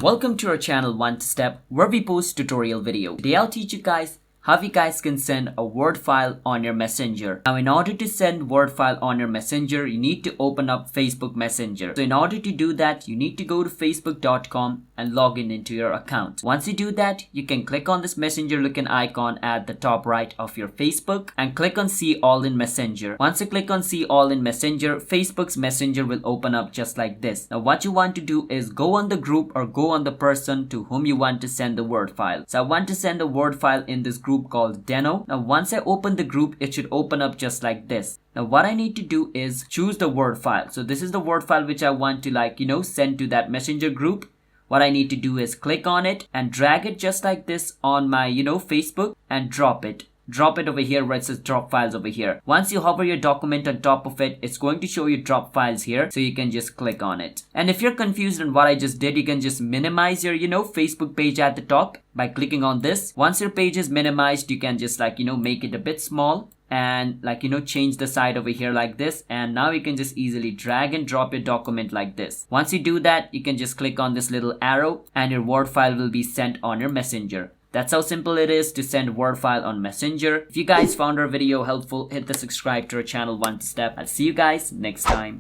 Welcome to our channel One Step, where we post tutorial video. Today I'll teach you guys how you guys can send a Word file on your Messenger. Now in order to send Word file on your Messenger, you need to open up Facebook Messenger. So in order to do that, you need to go to facebook.com and log in into your account. Once you do that, you can click on this messenger looking icon at the top right of your Facebook and click on see all in Messenger. Once you click on see all in Messenger, Facebook's Messenger will open up just like this. Now what you want to do is go on the group or go on the person to whom you want to send the Word file. So I want to send a Word file in this group called Deno. Now once I open the group, it should open up just like this. Now what I need to do is choose the Word file. So this is the Word file which I want to send to that messenger group. What I need to do is click on it and drag it just like this on my Facebook and drop it. Drop it over here where it says drop files over here. Once you hover your document on top of it, it's going to show you drop files here. So you can just click on it. And if you're confused on what I just did, you can just minimize your, Facebook page at the top by clicking on this. Once your page is minimized, you can just make it a bit small and change the side over here like this. And now you can just easily drag and drop your document like this. Once you do that, you can just click on this little arrow and your Word file will be sent on your Messenger. That's how simple it is to send Word file on Messenger. If you guys found our video helpful, hit the subscribe to our channel One Step. I'll see you guys next time.